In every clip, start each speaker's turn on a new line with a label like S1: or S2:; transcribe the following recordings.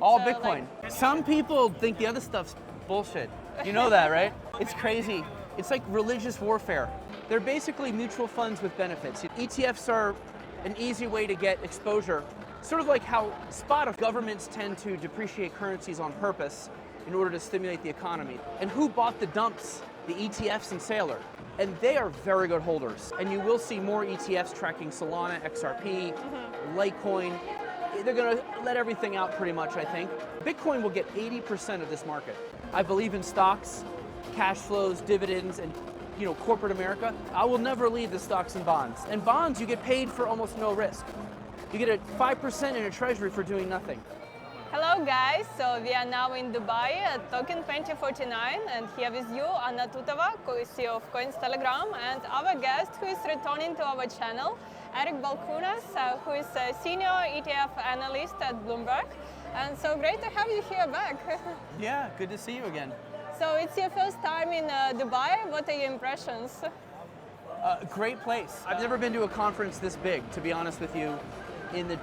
S1: All Bitcoin. Some people think the other stuff's bullshit. You know that, right? It's crazy. It's like religious warfare. They're basically mutual funds with benefits. ETFs are an easy way to get exposure. Sort of like how governments tend to depreciate currencies on purpose in order to stimulate the economy. And who bought the dumps? The ETFs and Saylor. And they are very good holders. And you will see more ETFs tracking Solana, XRP, Litecoin. They're going to let everything out pretty much, I think. Bitcoin will get 80% of this market. I believe in stocks, cash flows, dividends, and corporate America. I will never leave the stocks and bonds. And bonds, you get paid for almost no risk. You get a 5% in a treasury for doing nothing.
S2: Hello guys, so we are now in Dubai at Token 2049, and here with you Anna Tutova, co-CEO of Coins Telegram, and our guest who is returning to our channel, Eric Balchunas, who is a senior ETF analyst at Bloomberg. And so great to have you here back.
S1: Yeah, good to see you again.
S2: So it's your first time in Dubai. What are your impressions?
S1: Great place. I've never been to a conference this big, to be honest with you. In the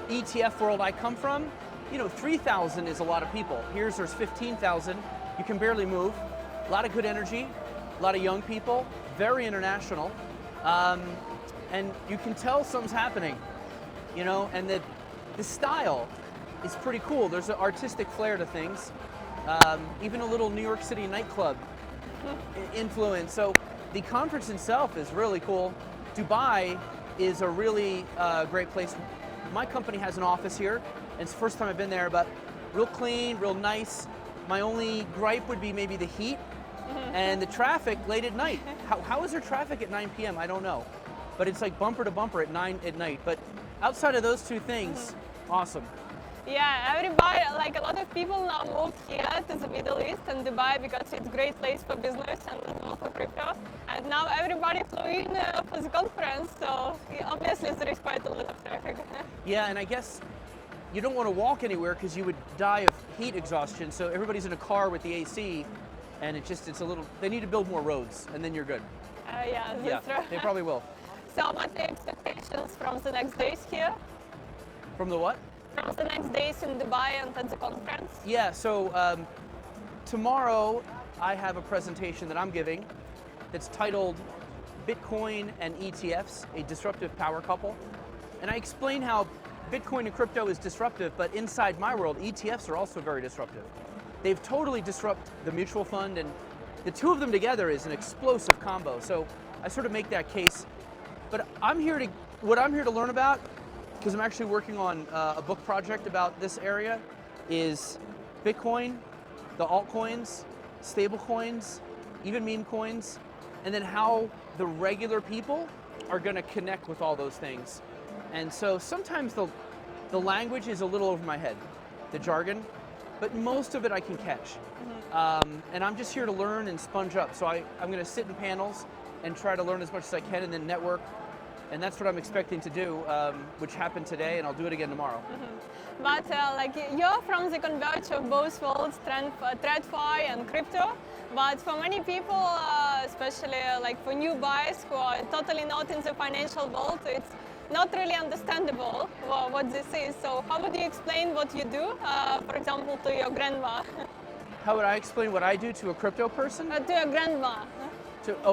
S1: ETF world I come from, 3,000 is a lot of people. Here's there's 15,000. You can barely move. A lot of good energy, a lot of young people, very international. And you can tell something's happening, and the style is pretty cool. There's an artistic flair to things. Even a little New York City nightclub influence. So the conference itself is really cool. Dubai is a really great place. My company has an office here. It's the first time I've been there, but real clean, real nice. My only gripe would be maybe the heat and the traffic late at night. How is there traffic at 9 p.m.? I don't know. But it's like bumper to bumper at 9 at night. But outside of those two things, awesome.
S2: Yeah, everybody, like a lot of people now moved here to the Middle East and Dubai because it's a great place for business and for crypto. And now everybody flew in for the conference, so obviously there is quite a lot of traffic.
S1: Yeah, and I guess you don't want to walk anywhere because you would die of heat exhaustion. So everybody's in a car with the AC, and it's a little, they need to build more roads, and then you're good.
S2: Yeah, that's true.
S1: They probably will.
S2: So what are your expectations from the next days here?
S1: From the what?
S2: From the next days in Dubai and at the conference?
S1: Yeah, so tomorrow I have a presentation that I'm giving that's titled Bitcoin and ETFs, a disruptive power couple. And I explain how Bitcoin and crypto is disruptive, but inside my world, ETFs are also very disruptive. They've totally disrupted the mutual fund, and the two of them together is an explosive combo. So I sort of make that case. But what I'm here to learn about, because I'm actually working on a book project about this area, is Bitcoin, the altcoins, stable coins, even meme coins, and then how the regular people are going to connect with all those things. And so sometimes the language is a little over my head, the jargon, but most of it I can catch. And I'm just here to learn and sponge up. So I'm going to sit in panels and try to learn as much as I can and then network. And that's what I'm expecting to do, which happened today, and I'll do it again tomorrow.
S2: But you're from the converge of both worlds, TradFi and crypto. But for many people, especially for new buyers who are totally not in the financial world, it's not really understandable what this is. So how would you explain what you do, for example, to your grandma?
S1: How would I explain what I do to a crypto person?
S2: To your grandma.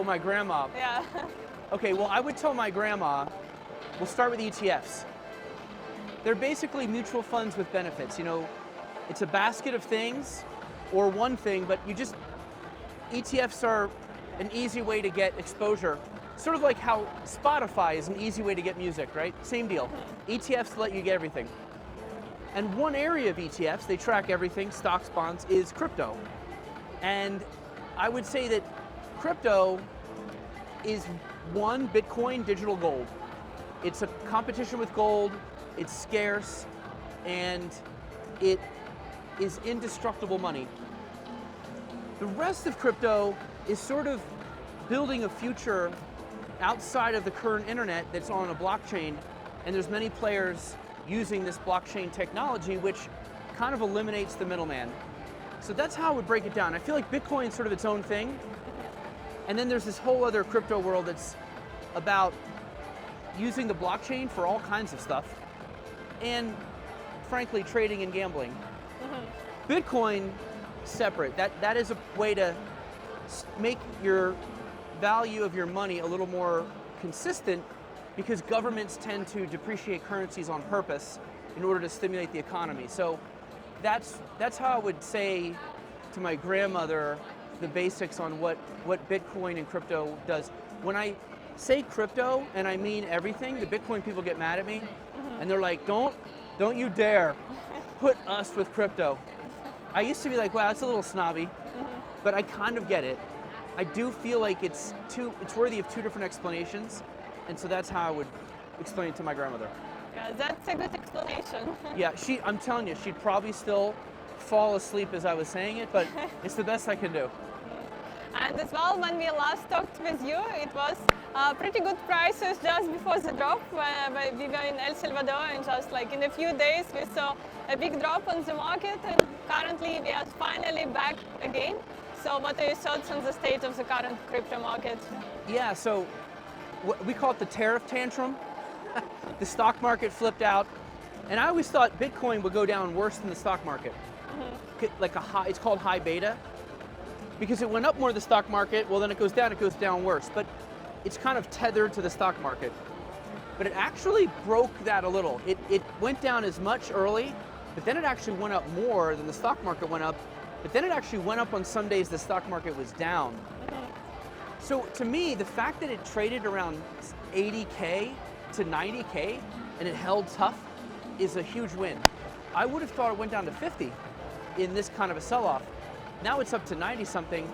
S1: My grandma.
S2: Yeah.
S1: Okay, well, I would tell my grandma, we'll start with ETFs. They're basically mutual funds with benefits. It's a basket of things or one thing, but ETFs are an easy way to get exposure. Sort of like how Spotify is an easy way to get music, right? Same deal. ETFs let you get everything. And one area of ETFs, they track everything, stocks, bonds, is crypto. And I would say that crypto is one, Bitcoin, digital gold. It's a competition with gold, it's scarce, and it is indestructible money. The rest of crypto is sort of building a future outside of the current internet that's on a blockchain, and there's many players using this blockchain technology, which kind of eliminates the middleman. So that's how I would break it down. I feel like Bitcoin's sort of its own thing, and then there's this whole other crypto world that's about using the blockchain for all kinds of stuff, and frankly, trading and gambling. Bitcoin, separate. That is a way to make your value of your money a little more consistent, because governments tend to depreciate currencies on purpose in order to stimulate the economy. So that's how I would say to my grandmother the basics on what Bitcoin and crypto does. When I say crypto, and I mean everything, the Bitcoin people get mad at me, and they're like, don't you dare put us with crypto. I used to be like, wow, that's a little snobby, but I kind of get it. I do feel like it's worthy of two different explanations, and so that's how I would explain it to my grandmother.
S2: Yeah, that's a good explanation.
S1: Yeah, I'm telling you, she'd probably still fall asleep as I was saying it, but it's the best I can do.
S2: And as well, when we last talked with you, it was pretty good prices just before the drop. When we were in El Salvador, and just like in a few days, we saw a big drop on the market, and currently we are finally back again. So what are your thoughts on the state of the current crypto market?
S1: Yeah, so we call it the tariff tantrum. The stock market flipped out, and I always thought Bitcoin would go down worse than the stock market. Like it's called high beta, because it went up more than the stock market. Well, then it goes down worse, but it's kind of tethered to the stock market. But it actually broke that a little. It went down as much early, but then it actually went up more than the stock market went up. But then it actually went up on some days the stock market was down. So to me, the fact that it traded around 80K to 90K and it held tough is a huge win. I would have thought it went down to 50 in this kind of a sell-off. Now it's up to 90 something,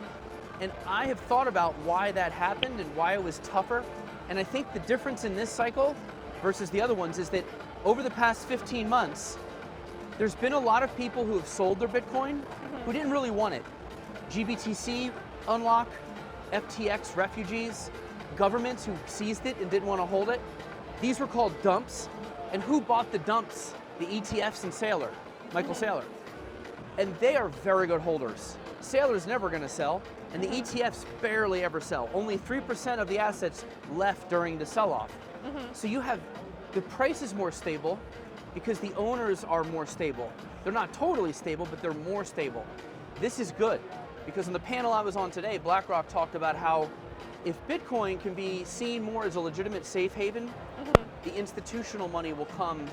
S1: and I have thought about why that happened and why it was tougher. And I think the difference in this cycle versus the other ones is that over the past 15 months, there's been a lot of people who have sold their Bitcoin who didn't really want it. GBTC unlock, FTX refugees, governments who seized it and didn't want to hold it. These were called dumps. And who bought the dumps? The ETFs and Saylor, Michael Saylor. And they are very good holders. Saylor's never going to sell, and the ETFs barely ever sell. Only 3% of the assets left during the sell-off. So you have, the price is more stable because the owners are more stable. They're not totally stable, but they're more stable. This is good, because on the panel I was on today, BlackRock talked about how if Bitcoin can be seen more as a legitimate safe haven, the institutional money will come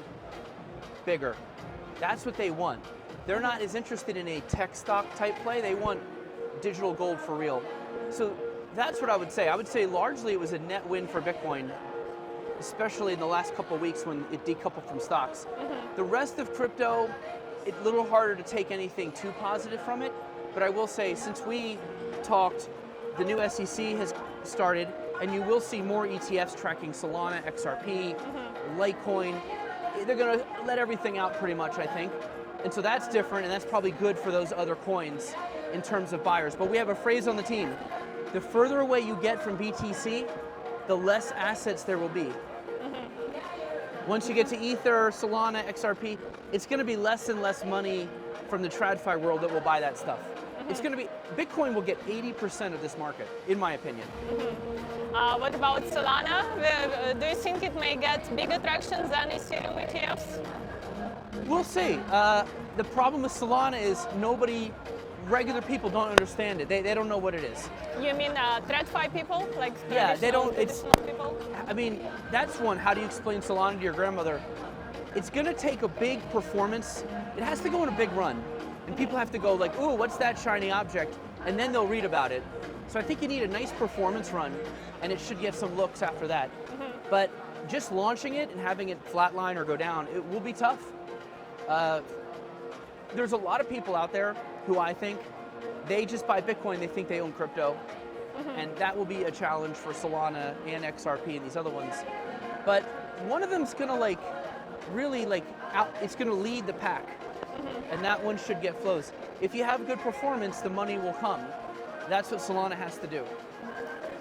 S1: bigger. That's what they want. They're not as interested in a tech stock type play. They want digital gold for real. So that's what I would say. I would say largely it was a net win for Bitcoin, especially in the last couple of weeks when it decoupled from stocks. The rest of crypto, it's a little harder to take anything too positive from it. But I will say, since we talked, the new SEC has started, and you will see more ETFs tracking Solana, XRP, Litecoin. They're going to let everything out pretty much, I think. And so that's different, and that's probably good for those other coins in terms of buyers. But we have a phrase on the team: the further away you get from BTC, the less assets there will be. Once you get to Ether, Solana, XRP, it's going to be less and less money from the TradFi world that will buy that stuff. It's going to be, Bitcoin will get 80% of this market, in my opinion.
S2: What about Solana? Do you think it may get bigger traction than Ethereum ETFs?
S1: We'll see. The problem with Solana is regular people don't understand it. They don't know what it is.
S2: You mean TradFi people? Like
S1: yeah, they don't.
S2: People?
S1: I mean, that's one. How do you explain Solana to your grandmother? It's going to take a big performance. It has to go on a big run. And people have to go like, ooh, what's that shiny object? And then they'll read about it. So I think you need a nice performance run, and it should get some looks after that. But just launching it and having it flatline or go down, it will be tough. There's a lot of people out there who I think, they just buy Bitcoin, they think they own crypto. And that will be a challenge for Solana and XRP and these other ones. But one of them's gonna it's gonna lead the pack. And that one should get flows. If you have good performance, the money will come. That's what Solana has to do.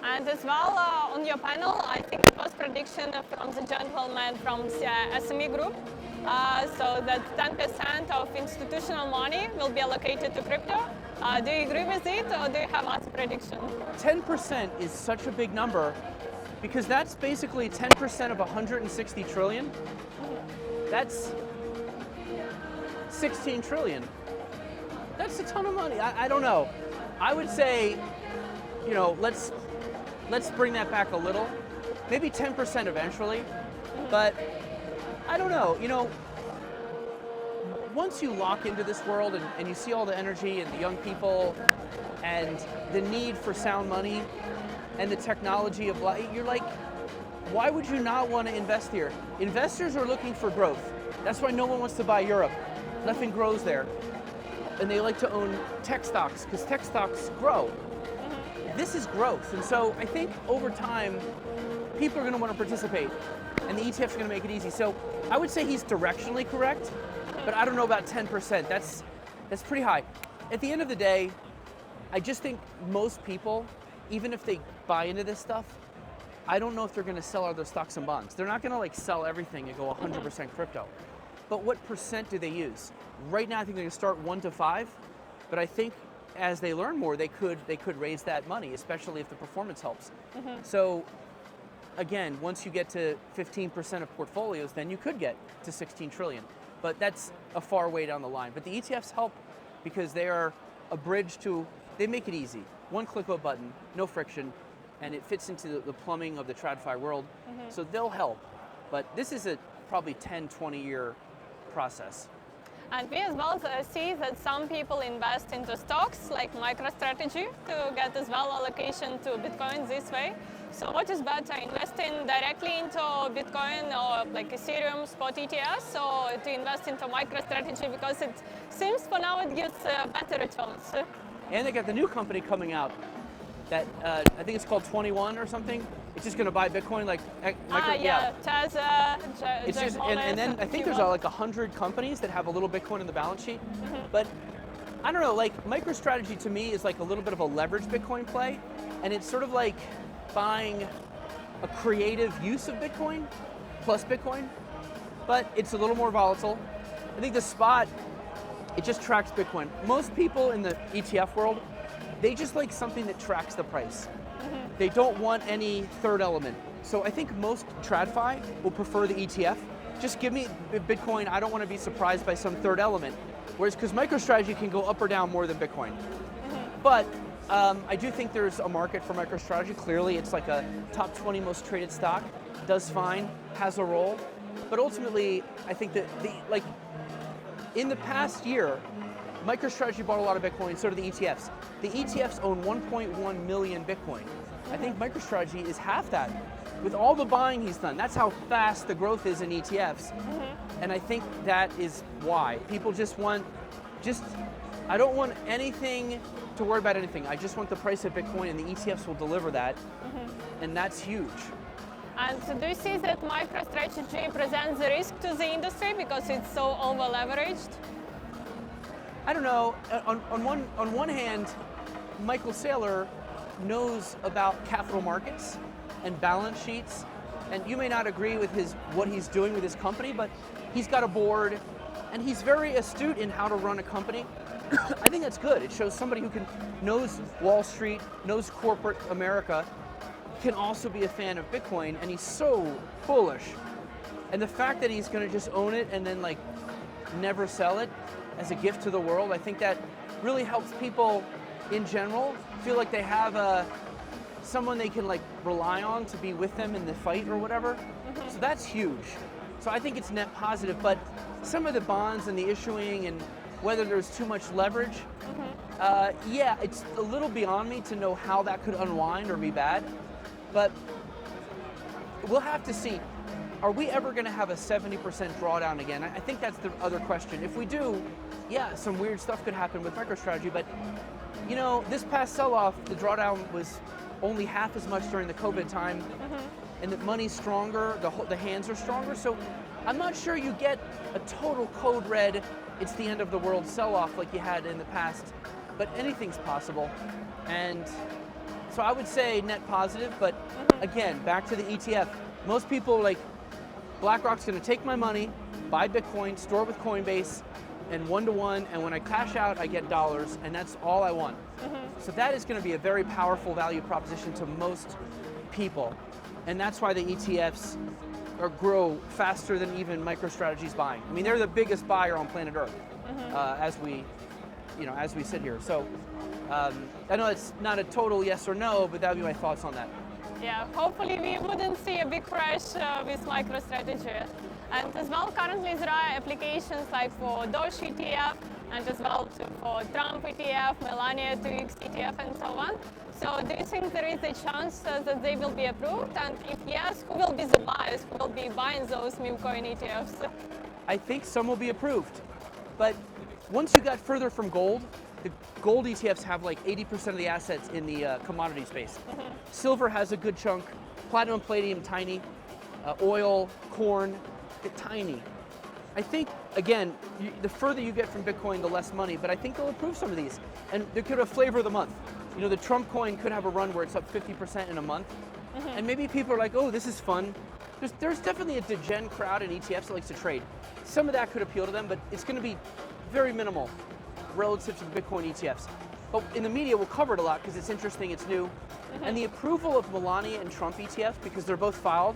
S2: And as well, on your panel, I think it was prediction from the gentleman from the SME group. So that 10% of institutional money will be allocated to crypto. Do you agree with it, or do you have other prediction?
S1: 10% is such a big number, because that's basically 10% of 160 trillion. That's 16 trillion. That's a ton of money. I don't know. I would say, you know, let's bring that back a little. Maybe 10% eventually, but I don't know. You know, once you lock into this world and you see all the energy and the young people and the need for sound money and the technology of life, you're like, why would you not want to invest here? Investors are looking for growth. That's why no one wants to buy Europe. Nothing grows there. And they like to own tech stocks because tech stocks grow. This is growth. And so I think over time, people are going to want to participate and the ETFs are going to make it easy. So I would say he's directionally correct, but I don't know about 10%. That's pretty high. At the end of the day, I just think most people, even if they buy into this stuff, I don't know if they're going to sell all their stocks and bonds. They're not going to like sell everything and go 100% crypto. But what percent do they use? Right now, I think they're going to start 1 to 5, but I think as they learn more, they could raise that money, especially if the performance helps. So again, once you get to 15% of portfolios, then you could get to 16 trillion. But that's a far way down the line. But the ETFs help because they are a bridge to, they make it easy. One click of a button, no friction, and it fits into the plumbing of the TradFi world. So they'll help. But this is a probably 10, 20 year process.
S2: And we as well see that some people invest into stocks like MicroStrategy to get as well allocation to Bitcoin this way. So what is better, investing directly into Bitcoin or like Ethereum spot ETFs, or to invest into MicroStrategy because it seems for now it gives better returns?
S1: And they got the new company coming out that I think it's called 21 or something. It's just going to buy Bitcoin like
S2: Tesla,
S1: it's just, and then I think there's like 100 companies that have a little Bitcoin in the balance sheet. But I don't know, like MicroStrategy to me is like a little bit of a leveraged Bitcoin play, and it's sort of like buying a creative use of Bitcoin plus Bitcoin, but it's a little more volatile. I think the spot, it just tracks Bitcoin. Most people in the ETF world, they just like something that tracks the price. They don't want any third element. So I think most TradFi will prefer the ETF. Just give me Bitcoin, I don't want to be surprised by some third element. Whereas, because MicroStrategy can go up or down more than Bitcoin. But I do think there's a market for MicroStrategy. Clearly, it's like a top 20 most traded stock, does fine, has a role. But ultimately, I think that like in the past year, MicroStrategy bought a lot of Bitcoin, so did the ETFs. The ETFs own 1.1 million Bitcoin. I think MicroStrategy is half that. With all the buying he's done, that's how fast the growth is in ETFs. And I think that is why. People just want, I don't want anything to worry about anything. I just want the price of Bitcoin, and the ETFs will deliver that. And that's huge.
S2: And so do you see that MicroStrategy presents a risk to the industry because it's so over-leveraged?
S1: I don't know. On one hand, Michael Saylor knows about capital markets and balance sheets, and you may not agree with what he's doing with his company, but he's got a board, and he's very astute in how to run a company. I think that's good. It shows somebody who knows Wall Street, knows corporate America, can also be a fan of Bitcoin, and he's so bullish. And the fact that he's going to just own it and then like never sell it as a gift to the world, I think that really helps people in general feel like they have someone they can like rely on to be with them in the fight or whatever. So that's huge. So I think it's net positive, but some of the bonds and the issuing and whether there's too much leverage, yeah, it's a little beyond me to know how that could unwind or be bad, but we'll have to see. Are we ever going to have a 70% drawdown again? I think that's the other question. If we do, yeah, some weird stuff could happen with MicroStrategy, but you know, this past sell-off, the drawdown was only half as much during the COVID time, and the money's stronger, the hands are stronger, so I'm not sure you get a total code red, it's the end of the world sell-off like you had in the past, but anything's possible. And so I would say net positive, but again, back to the ETF. Most people like, BlackRock's gonna take my money, buy Bitcoin, store it with Coinbase, and 1-to-1, and when I cash out, I get dollars, and that's all I want. So that is gonna be a very powerful value proposition to most people. And that's why the ETFs grow faster than even MicroStrategy's buying. I mean, they're the biggest buyer on planet Earth, as we as we sit here. So I know it's not a total yes or no, but that would be my thoughts on that.
S2: Yeah, hopefully we wouldn't see a big crash with MicroStrategy. And as well, currently there are applications like for Doge ETF and as well for Trump ETF, Melania 2X ETF and so on. So do you think there is a chance that they will be approved? And if yes, who will be the buyers? Who will be buying those Memecoin ETFs?
S1: I think some will be approved. But once you got further from gold, the gold ETFs have like 80% of the assets in the commodity space. Silver has a good chunk, platinum, palladium, tiny, oil, corn, tiny. I think, again, the further you get from Bitcoin, the less money, but I think they'll approve some of these. And they could have flavor of the month. The Trump coin could have a run where it's up 50% in a month. And maybe people are like, oh, this is fun. There's definitely a degen crowd in ETFs that likes to trade. Some of that could appeal to them, but it's going to be very minimal relative to the Bitcoin ETFs. But in the media, we'll cover it a lot because it's interesting, it's new. And the approval of Melania and Trump ETFs, because they're both filed,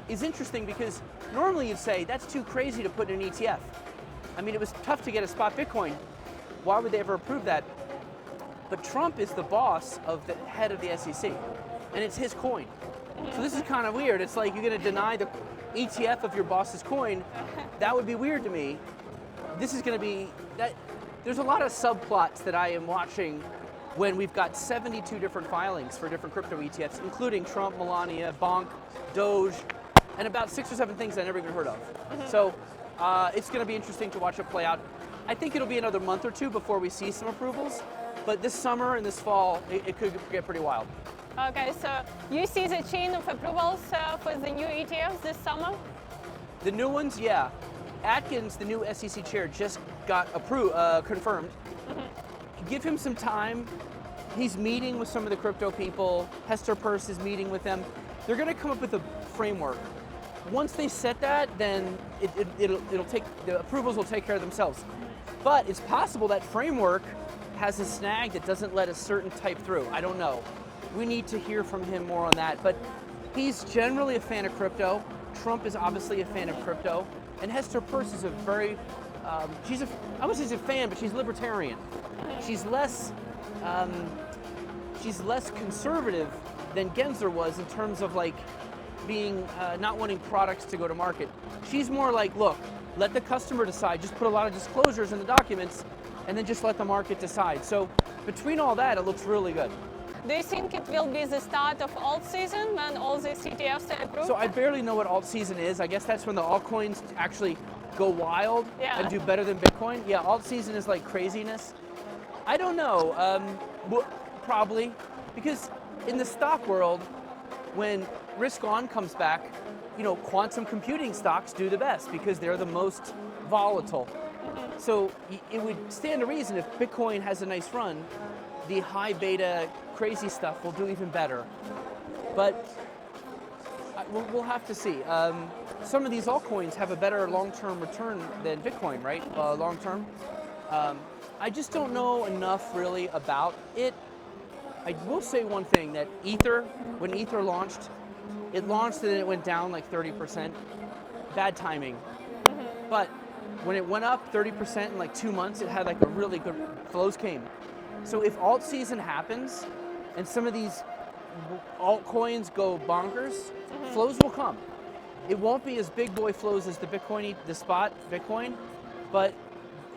S1: is interesting because normally you'd say that's too crazy to put in an ETF. I mean, it was tough to get a spot Bitcoin. Why would they ever approve that? But Trump is the boss of the head of the SEC, and it's his coin. So this is kind of weird. It's like you're going to deny the ETF of your boss's coin. That would be weird to me. This is going to be that. There's a lot of subplots that I am watching when we've got 72 different filings for different crypto ETFs, including Trump, Melania, Bonk, Doge, and about 6 or 7 things I never even heard of. So it's going to be interesting to watch it play out. I think it'll be another month or two before we see some approvals, but this summer and this fall, it could get pretty wild.
S2: Okay, so you see the chain of approvals for the new ETFs this summer?
S1: The new ones, yeah. Atkins, the new SEC chair, just got confirmed. Give him some time. He's meeting with some of the crypto people. Hester Peirce is meeting with them. They're going to come up with a framework. Once they set that, then it'll take, the approvals will take care of themselves. But it's possible that framework has a snag that doesn't let a certain type through. I don't know. We need to hear from him more on that. But he's generally a fan of crypto. Trump is obviously a fan of crypto. And Hester Peirce is a very, I wouldn't say she's a fan, but she's libertarian. She's less conservative than Gensler was in terms of like being, not wanting products to go to market. She's more like, look, let the customer decide. Just put a lot of disclosures in the documents and then just let the market decide. So between all that, it looks really good.
S2: Do you think it will be the start of Altseason when all these ETFs are approved?
S1: So I barely know what Altseason is. I guess that's when the altcoins actually go wild and do better than Bitcoin. Yeah, Altseason is like craziness. I don't know, probably, because in the stock world, when risk on comes back, quantum computing stocks do the best because they're the most volatile. So it would stand to reason if Bitcoin has a nice run, the high beta crazy stuff will do even better. But we'll have to see. Some of these altcoins have a better long-term return than Bitcoin, right? Long-term. I just don't know enough really about it. I will say one thing, that Ether, when Ether launched, it launched and then it went down like 30%. Bad timing. But when it went up 30% in like 2 months, it had like a really good, flows came. So if Altseason happens and some of these altcoins go bonkers, flows will come. It won't be as big boy flows as the spot Bitcoin, but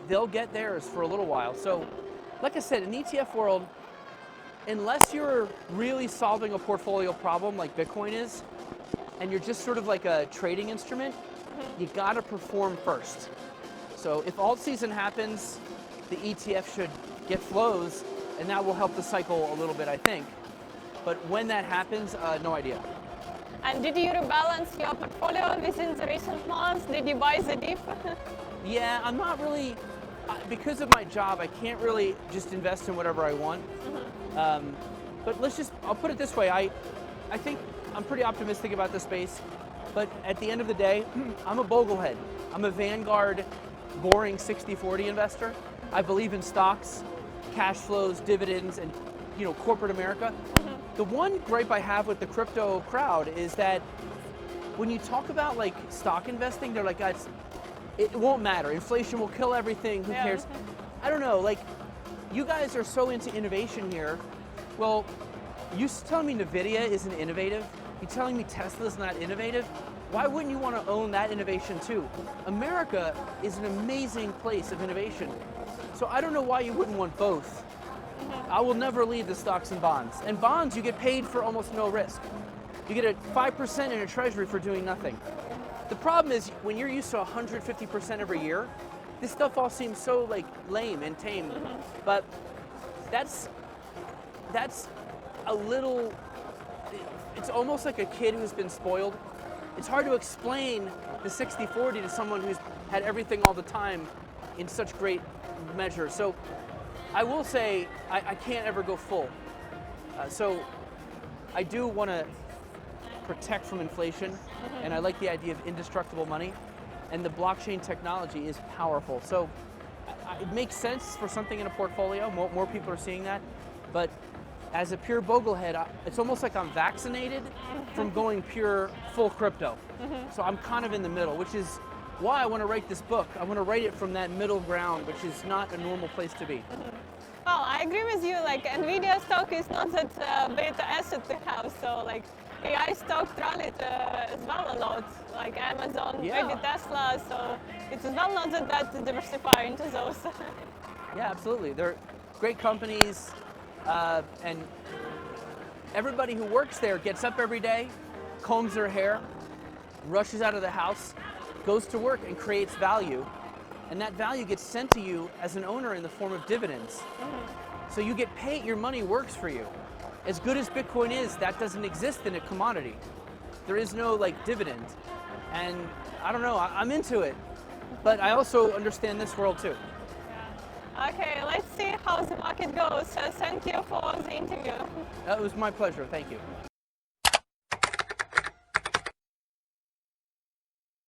S1: they'll get theirs for a little while. So like I said, in the ETF world, unless you're really solving a portfolio problem like Bitcoin is, and you're just sort of like a trading instrument, you gotta perform first. So if Altseason happens, the ETF should get flows, and that will help the cycle a little bit, I think. But when that happens, no idea.
S2: And did you rebalance your portfolio within the recent months? Did you buy the dip?
S1: Yeah, I'm not really, because of my job, I can't really just invest in whatever I want. But I'll put it this way, I think I'm pretty optimistic about this space, but at the end of the day, I'm a boglehead. I'm a Vanguard, boring 60-40 investor. I believe in stocks, cash flows, dividends, and corporate America. The one gripe I have with the crypto crowd is that when you talk about like stock investing, they're like, guys, it won't matter. Inflation will kill everything. Who cares? I don't know. Like you guys are so into innovation here. Well, you telling me NVIDIA isn't innovative? You telling me Tesla's not innovative? Why wouldn't you want to own that innovation too? America is an amazing place of innovation. So I don't know why you wouldn't want both. I will never leave the stocks and bonds. And bonds, you get paid for almost no risk. You get a 5% in a treasury for doing nothing. The problem is when you're used to 150% every year, this stuff all seems so like lame and tame. But that's a little, it's almost like a kid who's been spoiled. It's hard to explain the 60-40 to someone who's had everything all the time in such great measure. So I will say I can't ever go full. So I do want to protect from inflation, and I like the idea of indestructible money, and the blockchain technology is powerful. So it makes sense for something in a portfolio. More people are seeing that, but as a pure boglehead, it's almost like I'm vaccinated from going pure full crypto. So I'm kind of in the middle, which is why I want to write this book. I want to write it from that middle ground, which is not a normal place to be.
S2: Well, I agree with you. Like Nvidia stock is not that beta asset to have. So like AI stock rallied as well a lot. Like Amazon, maybe Tesla. So it's as well not that diversify into those.
S1: Yeah, absolutely. They're great companies, and everybody who works there gets up every day, combs their hair, rushes out of the house, goes to work and creates value, and that value gets sent to you as an owner in the form of dividends. So you get paid, your money works for you. As good as Bitcoin is, that doesn't exist in a commodity. There is no like dividend. And I don't know, I'm into it, but I also understand this world too.
S2: Okay, let's see how the market goes. Thank you for the interview.
S1: That was my pleasure, thank you.